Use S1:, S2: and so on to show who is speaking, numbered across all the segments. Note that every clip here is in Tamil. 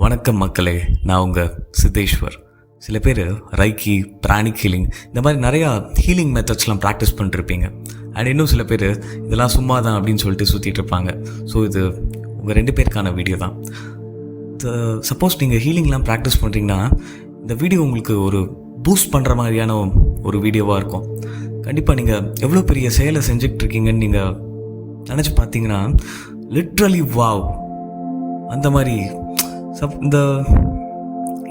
S1: வணக்கம் மக்களே, நான் உங்கள் சித்தேஸ்வர். சில பேர் ரைக்கி, பிராணிக் ஹீலிங் இந்த மாதிரி நிறையா ஹீலிங் மெத்தட்ஸ்லாம் ப்ராக்டிஸ் பண்ணிட்டுருப்பீங்க. அண்ட் இன்னும் சில பேர் இதெல்லாம் சும்மா தான் அப்படின்னு சொல்லிட்டு சுற்றிட்டு இருப்பாங்க. ஸோ இது உங்கள் 2 பேருக்கான வீடியோ தான். சப்போஸ் நீங்கள் ஹீலிங்லாம் ப்ராக்டிஸ் பண்ணுறீங்கன்னா இந்த வீடியோ உங்களுக்கு ஒரு பூஸ்ட் பண்ணுற மாதிரியான ஒரு வீடியோவாக இருக்கும். கண்டிப்பாக நீங்கள் எவ்வளோ பெரிய செயலை செஞ்சுக்கிட்ருக்கீங்கன்னு நீங்கள் நினச்சி பார்த்தீங்கன்னா லிட்ரலி வாவ் அந்த மாதிரி இந்த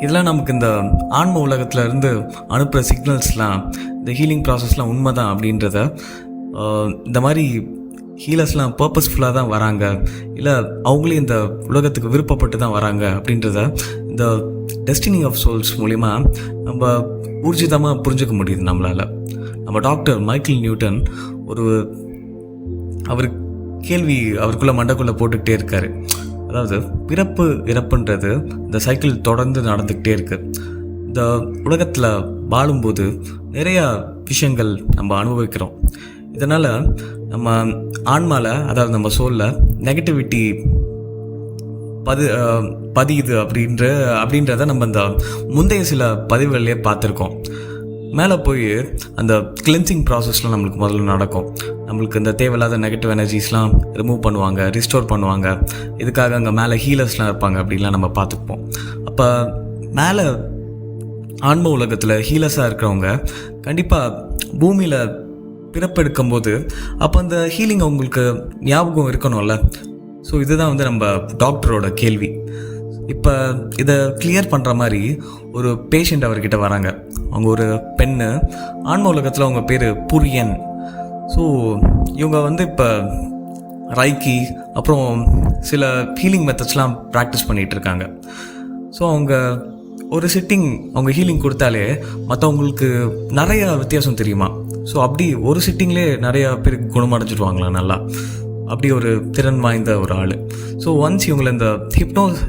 S1: இதெல்லாம் நமக்கு இந்த ஆன்ம உலகத்தில் இருந்து அனுப்புகிற சிக்னல்ஸ்லாம், இந்த ஹீலிங் ப்ராசஸ்லாம் உண்மை தான் அப்படின்றத, இந்த மாதிரி ஹீலர்ஸ்லாம் பர்பஸ்ஃபுல்லாக தான் வராங்க, இல்லை அவங்களே இந்த உலகத்துக்கு விருப்பப்பட்டு தான் வராங்க அப்படின்றத இந்த டெஸ்டினி ஆஃப் சோல்ஸ் மூலிமா நம்ம ஊர்ஜிதமாக புரிஞ்சுக்க முடியுது நம்மளால். நம்ம டாக்டர் மைக்கேல் நியூட்டன் அவர் கேள்வி அவருக்குள்ளே மண்டைக்குள்ளே போட்டுக்கிட்டே இருக்கார். அதாவது பிறப்பு இறப்புன்றது இந்த சைக்கிள் தொடர்ந்து நடந்துக்கிட்டே இருக்குது. இந்த உலகத்தில் வாழும்போது நிறையா விஷயங்கள் நம்ம அனுபவிக்கிறோம். இதனால் நம்ம ஆன்மாவில், அதாவது நம்ம சோலில் நெகட்டிவிட்டி பதியுது அப்படின்றத நம்ம இந்த முந்தைய சில பதிவுகள்லேயே பார்த்துருக்கோம். மேலே போய் அந்த கிளென்சிங் ப்ராசஸ்லாம் நம்மளுக்கு முதல்ல நடக்கும். நம்மளுக்கு இந்த தேவையில்லாத நெகட்டிவ் எனர்ஜிஸ்லாம் ரிமூவ் பண்ணுவாங்க, ரிஸ்டோர் பண்ணுவாங்க. இதுக்காக அங்கே மேலே ஹீலர்ஸ்லாம் இருப்பாங்க அப்படின்லாம் நம்ம பார்த்துப்போம். அப்போ மேலே ஆன்ம உலகத்தில் ஹீலர்ஸாக இருக்கிறவங்க கண்டிப்பாக பூமியில் பிறப்பெடுக்கும்போது அப்போ அந்த ஹீலிங் அவங்களுக்கு ஞாபகம் இருக்கணும்ல. ஸோ இதுதான் நம்ம டாக்டரோட கேள்வி. இப்போ இதை கிளியர் பண்ணுற மாதிரி ஒரு பேஷண்ட் அவர்கிட்ட வராங்க. அவங்க ஒரு பெண்ணு, ஆன்ம உலகத்தில் அவங்க பேர் புரியன். ஸோ இவங்க இப்போ ரைக்கி அப்புறம் சில ஹீலிங் மெத்தட்ஸ்லாம் ப்ராக்டிஸ் பண்ணிகிட்டு இருக்காங்க. ஸோ அவங்க ஒரு சிட்டிங் அவங்க ஹீலிங் கொடுத்தாலே மற்றவங்களுக்கு நிறையா வித்தியாசம் தெரியுமா. ஸோ அப்படி ஒரு சிட்டிங்லேயே நிறையா பேருக்கு குணமடைஞ்சிடுவாங்களா நல்லா. அப்படி ஒரு திறன் வாய்ந்த ஒரு ஆள். ஸோ ஒன்ஸ் இவங்களை இந்த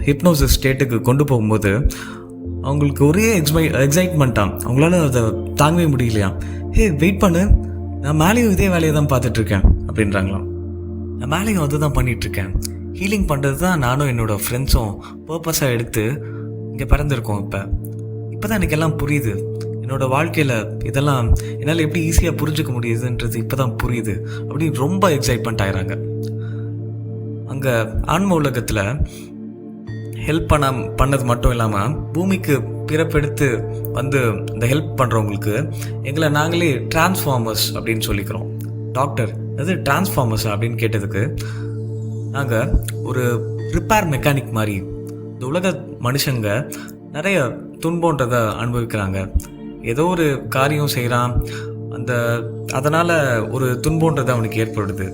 S1: ஹிப்னோசிஸ் ஸ்டேட்டுக்கு கொண்டு போகும்போது அவங்களுக்கு ஒரே எக்ஸைட்மெண்ட்டாக அவங்களால அதை தாங்கவே முடியலையா. வெயிட் பண்ணு, நான் மேலேயும் இதே வேலையை தான் பார்த்துட்ருக்கேன் அப்படின்றாங்களாம். நான் மேலேயும் அது தான் பண்ணிகிட்ருக்கேன். ஹீலிங் பண்ணுறது தான் நானும் என்னோடய ஃப்ரெண்ட்ஸும் பர்பஸாக எடுத்து இங்கே பிறந்திருக்கோம். இப்போ தான் எனக்கு எல்லாம் புரியுது. என்னோடய வாழ்க்கையில் இதெல்லாம் என்னால் எப்படி ஈஸியாக புரிஞ்சுக்க முடியுதுன்றது இப்போ தான் புரியுது அப்படின்னு ரொம்ப எக்ஸைட்மெண்ட் ஆகிறாங்க. அங்கே ஆன்ம உலகத்தில் ஹெல்ப் பண்ணது மட்டும் இல்லாமல் பூமிக்கு பிறப்பெடுத்து இந்த ஹெல்ப் பண்ணுறவங்களுக்கு எங்களை நாங்களே டிரான்ஸ்ஃபார்மர்ஸ் அப்படின்னு சொல்லிக்கிறோம். டாக்டர் அது டிரான்ஸ்ஃபார்மர்ஸ் அப்படின்னு கேட்டதுக்கு நாங்கள் ஒரு ரிப்பேர் மெக்கானிக் மாதிரி. இந்த உலக மனுஷங்க நிறைய துன்பன்றதை அனுபவிக்கிறாங்க. ஏதோ ஒரு காரியம் செய்கிறான், அதனால் ஒரு துன்பன்றது அவனுக்கு ஏற்படுது.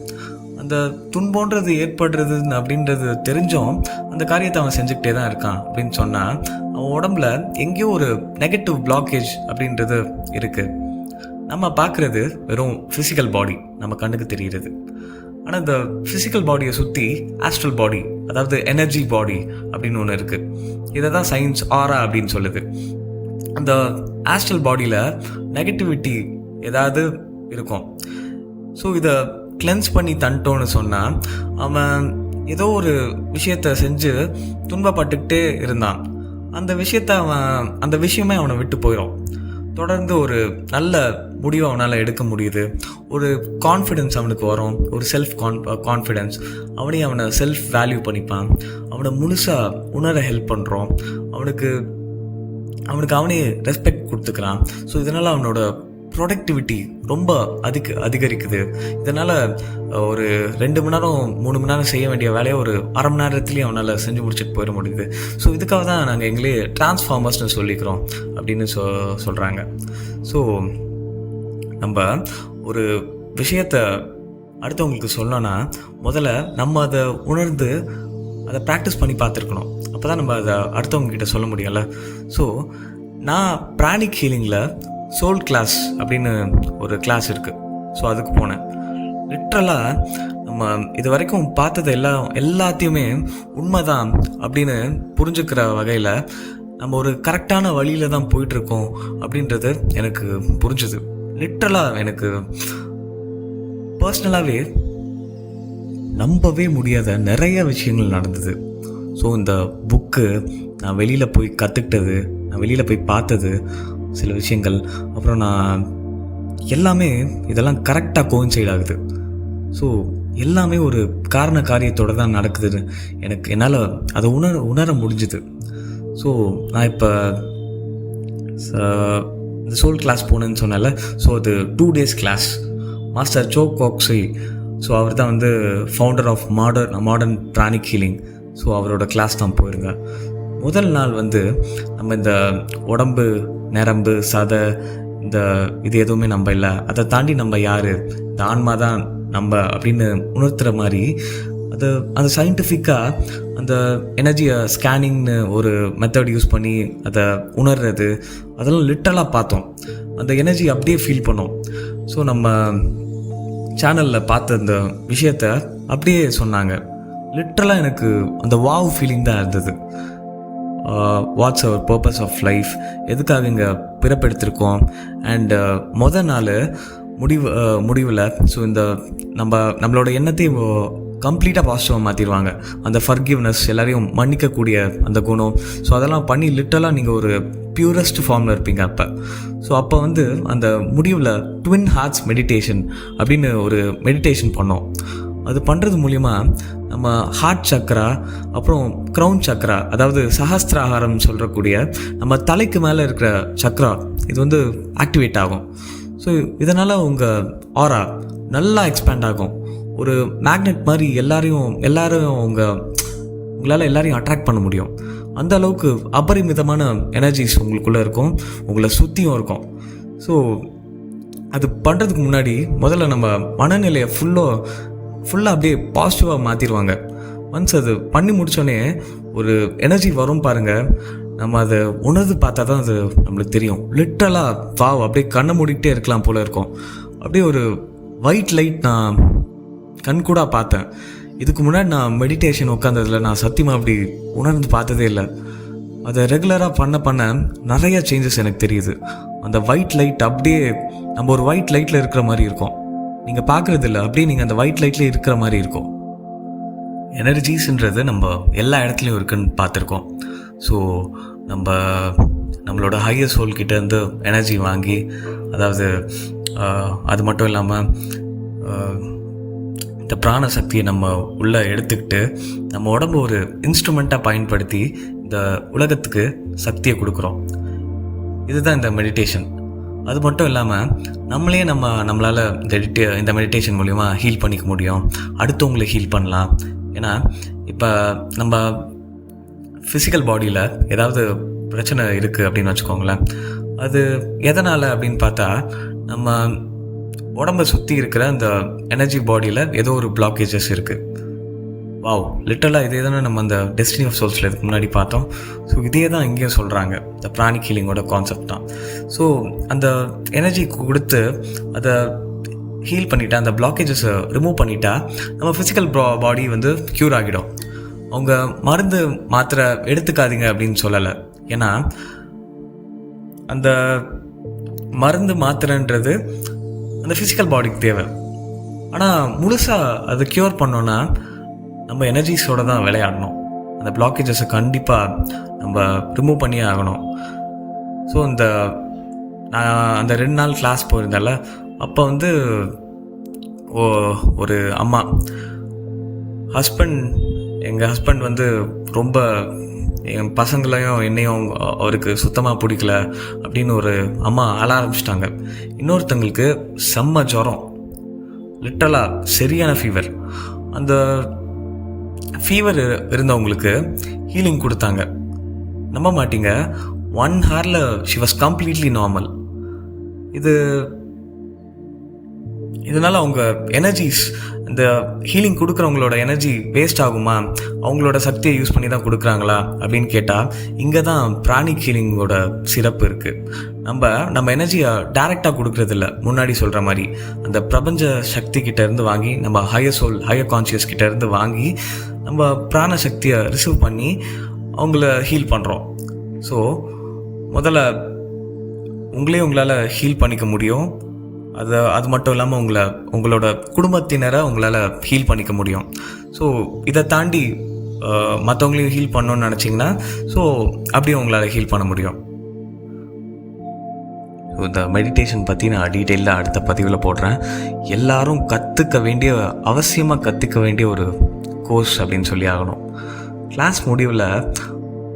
S1: அந்த துன்பன்றது ஏற்படுறது அப்படின்றது தெரிஞ்சும் அந்த காரியத்தை அவன் செஞ்சுக்கிட்டே தான் இருக்கான் அப்படின்னு சொன்னால் அவன் உடம்புல எங்கேயோ ஒரு நெகட்டிவ் பிளாக்கேஜ் அப்படின்றது இருக்குது. நம்ம பார்க்குறது வெறும் ஃபிசிக்கல் பாடி, நம்ம கண்ணுக்கு தெரிகிறது. ஆனால் இந்த ஃபிசிக்கல் பாடியை சுற்றி ஆஸ்ட்ரல் பாடி, அதாவது எனர்ஜி பாடி அப்படின்னு ஒன்று இருக்குது. இதை தான் சயின்ஸ் ஆரா அப்படின்னு சொல்லுது. அந்த ஆஸ்ட்ரல் பாடியில் நெகட்டிவிட்டி ஏதாவது இருக்கும். ஸோ இதை கிளென்ஸ் பண்ணி தன்ட்டோன்னு சொன்னால் அவன் ஏதோ ஒரு விஷயத்த செஞ்சு துன்பப்பட்டுக்கிட்டே இருந்தான். அந்த விஷயமே அவனை விட்டு போயிடும். தொடர்ந்து ஒரு நல்ல முடிவை அவனால் எடுக்க முடியுது. ஒரு கான்ஃபிடென்ஸ் அவனுக்கு வரும், ஒரு செல்ஃப் கான்ஃபிடென்ஸ். அவனை செல்ஃப் வேல்யூ பண்ணிப்பான். அவனை முழுசாக உணர ஹெல்ப் பண்ணுறோம். அவனுக்கு அவனே ரெஸ்பெக்ட் கொடுத்துக்கிறான். ஸோ இதனால் அவனோட ப்ரொடக்டிவிட்டி ரொம்ப அதிகரிக்குது. இதனால் ஒரு 2 மணி நேரம் 3 மணி நேரம் செய்ய வேண்டிய வேலையை ஒரு அரை மணி நேரத்துலேயும் அவனால் செஞ்சு முடிச்சுட்டு போயிட முடியுது. ஸோ இதுக்காக தான் நாங்கள் எங்களே டிரான்ஸ்ஃபார்மர்ஸ்னு சொல்லிக்கிறோம் அப்படின்னு சொல்கிறாங்க. ஸோ நம்ம ஒரு விஷயத்தை அடுத்தவங்களுக்கு சொல்லணும்னா முதல்ல நம்ம அதை உணர்ந்து அதை ப்ராக்டிஸ் பண்ணி பார்த்துருக்கணும். அப்போ தான் நம்ம அதை அடுத்தவங்ககிட்ட சொல்ல முடியல. ஸோ நான் பிராணிக் ஹீலிங்கில் சோல் கிளாஸ் அப்படின்னு ஒரு கிளாஸ் இருக்குது. ஸோ அதுக்கு போனேன். லிட்ரலாக நம்ம இது வரைக்கும் பார்த்தது எல்லாத்தையுமே உண்மைதான் அப்படின்னு புரிஞ்சுக்கிற வகையில் நம்ம ஒரு கரெக்டான வழியில் தான் போயிட்டுருக்கோம் அப்படின்றது எனக்கு புரிஞ்சுது. லிட்ரலாக எனக்கு பர்சனலாகவே நம்பவே முடியாத நிறைய விஷயங்கள் நடந்தது. ஸோ இந்த புக்கு நான் வெளியில் போய் கற்றுக்கிட்டது, நான் வெளியில் போய் பார்த்தது சில விஷயங்கள், அப்புறம் நான் எல்லாமே இதெல்லாம் கரெக்டாக கோயின்சைட் ஆகுது. ஸோ எல்லாமே ஒரு காரண காரியத்தோடு தான் நடக்குதுன்னு என்னால் அதை உணர முடிஞ்சுது. ஸோ நான் இப்போ இந்த சோல் கிளாஸ் போனேன்னு சொன்னால, ஸோ அது 2 days class. Master Choa Kok Sui, so அவர் தான் வந்து founder of modern pranic healing. So அவரோட கிளாஸ் தான் போயிருந்தேன். முதல் நாள் வந்து நம்ம இந்த உடம்பு, நரம்பு, சதை, இது எதுவுமே நம்ம இல்லை, அதை தாண்டி நம்ம யார், இந்த ஆன்மா தான் நம்ம அப்படின்னு உணர்த்துற மாதிரி அந்த சயின்டிஃபிக்காக அந்த எனர்ஜியை ஸ்கேனிங்னு ஒரு மெத்தட் யூஸ் பண்ணி அதை உணர்றது, அதெல்லாம் லிட்டரலாக பார்த்தோம். அந்த எனர்ஜி அப்படியே ஃபீல் பண்ணோம். ஸோ நம்ம சேனலில் பார்த்த அந்த விஷயத்த அப்படியே சொன்னாங்க. லிட்டரலாக எனக்கு அந்த வாவ் ஃபீலிங் தான் இருந்தது. What's our purpose of life, எதுக்காக இங்கே பிறப்பெடுத்திருக்கோம். அண்ட் மொதல் நாள் முடிவில் ஸோ நம்மளோட எண்ணத்தையும் கம்ப்ளீட்டாக பாசிட்டிவாக மாற்றிடுவாங்க. அந்த ஃபர்கிவ்னஸ், எல்லாரையும் மன்னிக்கக்கூடிய அந்த குணம், ஸோ அதெல்லாம் பண்ணி லிட்டரலாக நீங்கள் ஒரு பியூரஸ்ட் ஃபார்மில் இருப்பீங்க அப்போ. ஸோ அப்போ வந்து அந்த முடிவில் ட்வின் ஹார்ட்ஸ் மெடிடேஷன் அப்படின்னு ஒரு மெடிடேஷன் பண்ணோம். அது பண்ணுறது மூலிமா நம்ம ஹார்ட் சக்ரா, அப்புறம் க்ரௌன் சக்ரா, அதாவது சஹஸ்திராகாரம் சொல்கிறக்கூடிய நம்ம தலைக்கு மேலே இருக்கிற சக்ரா, இது வந்து ஆக்டிவேட் ஆகும். ஸோ இதனால் உங்கள் ஆரா நல்லா எக்ஸ்பேண்ட் ஆகும். ஒரு மேக்னெட் மாதிரி எல்லாரும் உங்களால் எல்லாரையும் அட்ராக்ட் பண்ண முடியும். அந்த அளவுக்கு அபரிமிதமான எனர்ஜிஸ் உங்களுக்குள்ளே இருக்கும், உங்களை சுற்றியும் இருக்கும். ஸோ அது பண்ணுறதுக்கு முன்னாடி முதல்ல நம்ம மனநிலையை ஃபுல்லாக அப்படியே பாசிட்டிவாக மாற்றிடுவாங்க. ஒன்ஸ் அது பண்ணி முடித்தோடனே ஒரு எனர்ஜி வரும் பாருங்கள், நம்ம அதை உணர்ந்து பார்த்தா தான் அது நம்மளுக்கு தெரியும். லிட்டரலாக அப்படியே கண்ணை மூடிக்கிட்டே இருக்கலாம் போல் இருக்கும். அப்படியே ஒரு ஒயிட் லைட் நான் கண்கூட பார்த்தேன். இதுக்கு முன்னாடி நான் மெடிடேஷன் உட்காந்ததில் நான் சத்தியமாக அப்படி உணர்ந்து பார்த்ததே இல்லை. அதை ரெகுலராக பண்ண நிறைய சேஞ்சஸ் எனக்கு தெரியுது. அந்த ஒயிட் லைட் அப்படியே நம்ம ஒரு ஒயிட் லைட்டில் இருக்கிற மாதிரி இருக்கும். நீங்கள் பார்க்குறது இல்லை, அப்படியே நீங்கள் அந்த ஒயிட் லைட்டில் இருக்கிற மாதிரி இருக்கும். எனர்ஜிஸ்ன்றது நம்ம எல்லா இடத்துலையும் இருக்குன்னு பார்த்துருக்கோம். ஸோ நம்மளோட ஹையர் சோல் கிட்டேருந்து எனர்ஜி வாங்கி, அதாவது அது மட்டும் இல்லாமல் இந்த பிராண சக்தியை நம்ம உள்ளே எடுத்துக்கிட்டு நம்ம உடம்பு ஒரு இன்ஸ்ட்ருமெண்ட்டாக பயன்படுத்தி இந்த உலகத்துக்கு சக்தியை கொடுக்குறோம். இதுதான் இந்த மெடிடேஷன். அது மட்டும் இல்லாமல் நம்மளால் இந்த மெடிடேஷன் மூலிமா ஹீல் பண்ணிக்க முடியும், அடுத்தவங்களை ஹீல் பண்ணலாம். ஏன்னா இப்போ நம்ம ஃபிசிக்கல் பாடியில் ஏதாவது பிரச்சனை இருக்குது அப்படின்னு வச்சுக்கோங்களேன். அது எதனால் அப்படின்னு பார்த்தா, நம்ம உடம்பை சுற்றி இருக்கிற அந்த எனர்ஜி பாடியில் ஏதோ ஒரு பிளாக்கேஜஸ் இருக்குது. வாவ், லிட்டரலாக இதே தானே நம்ம அந்த டெஸ்டினி ஆஃப் சோல்ஸில் இதுக்கு முன்னாடி பார்த்தோம். ஸோ இதே தான் இங்கேயும் சொல்கிறாங்க. இந்த பிராணிக் ஹீலிங்கோட கான்செப்ட் தான். ஸோ அந்த எனர்ஜி கொடுத்து அதை ஹீல் பண்ணிட்டா, அந்த பிளாக்கேஜஸை ரிமூவ் பண்ணிட்டா நம்ம ஃபிசிக்கல் பாடி வந்து க்யூர் ஆகிடும். அவங்க மருந்து மாத்திரை எடுத்துக்காதீங்க அப்படின்னு சொல்லலை. ஏன்னா அந்த மருந்து மாத்திரைன்றது அந்த ஃபிசிக்கல் பாடிக்கு தேவை. ஆனால் முழுசாக அதை க்யூர் பண்ணோன்னா நம்ம எனர்ஜிஸோடு தான் விளையாடணும். அந்த பிளாக்கேஜஸை கண்டிப்பாக நம்ம ரிமூவ் பண்ணியே ஆகணும். ஸோ நான் அந்த 2 நாள் கிளாஸ் போயிருந்தால, அப்போ வந்து ஒரு அம்மா எங்கள் ஹஸ்பண்ட் வந்து ரொம்ப என் பசங்களையும் என்னையும் அவருக்கு சுத்தமாக பிடிக்கல அப்படின்னு ஒரு அம்மா அழ ஆரம்பிச்சிட்டாங்க. இன்னொருத்தங்களுக்கு செம்ம ஜுரம், லிட்டரலாக சரியான ஃபீவர். அந்த ஃபீவர் இருந்தவங்களுக்கு ஹீலிங் கொடுத்தாங்க. நம்ப மாட்டீங்க, 1 hour she was completely normal. இதனால் அவங்க எனர்ஜிஸ், இந்த ஹீலிங் கொடுக்குறவங்களோட எனர்ஜி வேஸ்ட் ஆகுமா, அவங்களோட சக்தியை யூஸ் பண்ணி தான் கொடுக்குறாங்களா அப்படின்னு கேட்டால், இங்கே தான் பிராணிக் ஹீலிங்கோட சிறப்பு இருக்குது. நம்ம எனர்ஜியை டைரெக்டாக கொடுக்குறதில்ல. முன்னாடி சொல்கிற மாதிரி அந்த பிரபஞ்ச சக்தி கிட்டேருந்து வாங்கி, நம்ம ஹையர் கான்ஷியஸ் கிட்டேருந்து வாங்கி நம்ம பிராண சக்தியை ரிசீவ் பண்ணி அவங்கள ஹீல் பண்ணுறோம். ஸோ முதல்ல உங்களால் ஹீல் பண்ணிக்க முடியும். அது மட்டும் இல்லாமல் உங்களோட குடும்பத்தினரை உங்களால் ஹீல் பண்ணிக்க முடியும். ஸோ இதை தாண்டி மற்றவங்களையும் ஹீல் பண்ணணுன்னு நினச்சிங்கன்னா ஸோ அப்படியே உங்களால் ஹீல் பண்ண முடியும். இந்த மெடிடேஷன் பற்றி நான் டீட்டெயிலாக அடுத்த பதிவில் போடுறேன். எல்லாரும் அவசியமாக கற்றுக்க வேண்டிய ஒரு கோர்ஸ் அப்படின்னு சொல்லி ஆகணும். கிளாஸ் முடிவில்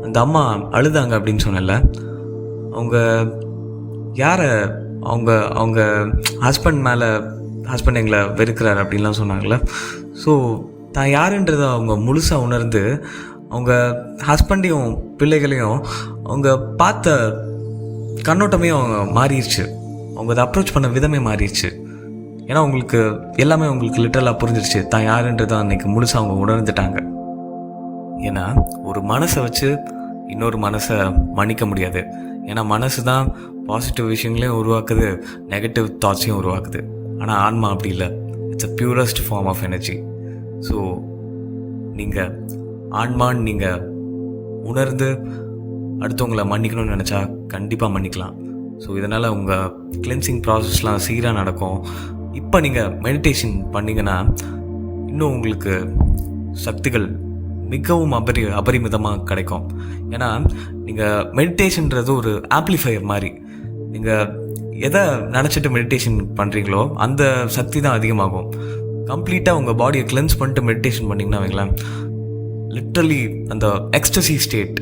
S1: அந்த அம்மா அழுதாங்க அப்படின்னு சொன்னல, அவங்க யாரை அவங்க ஹஸ்பண்ட் எங்களை வெறுக்கிறார் அப்படின்லாம் சொன்னாங்களே. ஸோ தான் யாருன்றதை அவங்க முழுசாக உணர்ந்து அவங்க ஹஸ்பண்டையும் பிள்ளைகளையும் அவங்க பார்த்த கண்ணோட்டமே அவங்க மாறிடுச்சு. அவங்க அதை அப்ரோச் பண்ண விதமே மாறிடுச்சு. ஏன்னா அவங்களுக்கு எல்லாமே அவங்களுக்கு லிட்டரலாக புரிஞ்சிருச்சு. தான் யாருன்றதை அன்றைக்கி முழுசாக அவங்க உணர்ந்துட்டாங்க. ஏன்னா ஒரு மனசை வச்சு இன்னொரு மனசை மன்னிக்க முடியாது. ஏன்னா மனசு தான் பாசிட்டிவ் விஷயங்களையும் உருவாக்குது, நெகட்டிவ் தாட்ஸையும் உருவாக்குது. ஆனால் ஆன்மா அப்படி இல்லை. It's a purest form of energy. So நீங்கள் ஆன்மான்னு நீங்கள் உணர்ந்து அடுத்தவங்களை மன்னிக்கணும்னு நினச்சா கண்டிப்பாக மன்னிக்கலாம். ஸோ இதனால் உங்கள் கிளென்சிங் ப்ராசஸ்லாம் சீராக நடக்கும். இப்போ நீங்கள் மெடிடேஷன் பண்ணிங்கன்னா இன்னும் உங்களுக்கு சக்திகள் மிகவும் அபரிமிதமாக கிடைக்கும். ஏன்னா நீங்கள் மெடிடேஷன்றது ஒரு ஆம்ப்ளிஃபையர் மாதிரி. நீங்கள் எதை நினச்சிட்டு மெடிடேஷன் பண்ணுறீங்களோ அந்த சக்தி தான் அதிகமாகும். கம்ப்ளீட்டாக உங்கள் பாடியை கிளென்ஸ் பண்ணிட்டு மெடிடேஷன் பண்ணிங்கன்னா வைங்களேன், லிட்ரலி அந்த எக்ஸ்டசி ஸ்டேட்,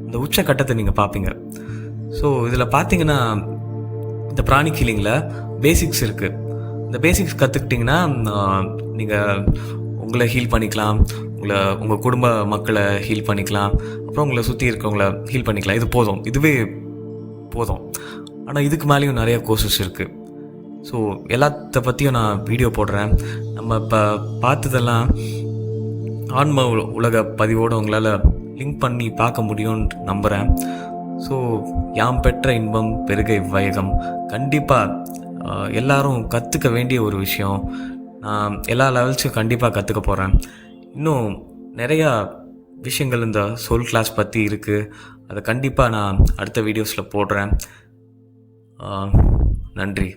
S1: அந்த உச்சக்கட்டத்தை நீங்கள் பார்ப்பீங்க. ஸோ இதில் பார்த்தீங்கன்னா இந்த பிராணிக் ஹீலிங்கில் பேசிக்ஸ் இருக்குது. இந்த பேசிக்ஸ் கற்றுக்கிட்டிங்கன்னா நீங்கள் உங்களை ஹீல் பண்ணிக்கலாம், உங்கள் குடும்ப மக்களை ஹீல் பண்ணிக்கலாம், அப்புறம் உங்களை சுற்றி இருக்கவங்கள ஹீல் பண்ணிக்கலாம். இதுவே போதும். ஆனால் இதுக்கு மேலேயும் நிறைய கோர்சஸ் இருக்குது. ஸோ எல்லாத்த பற்றியும் நான் வீடியோ போடுறேன். நம்ம இப்போ பார்த்ததெல்லாம் ஆன்ம உலக பதிவோடு உங்களால் லிங்க் பண்ணி பார்க்க முடியும்னு நம்புகிறேன். ஸோ யாம் பெற்ற இன்பம் பெருக இவ்வையகம் கண்டிப்பாக எல்லாரும் கற்றுக்க வேண்டிய ஒரு விஷயம். நான் எல்லா லெவல்ஸும் கண்டிப்பாக கற்றுக்க போகிறேன். இன்னும் நிறையா விஷயங்கள் இந்த சோல் கிளாஸ் பற்றி இருக்குது. அதை கண்டிப்பாக நான் அடுத்த வீடியோஸில் போடுறேன். நன்றி.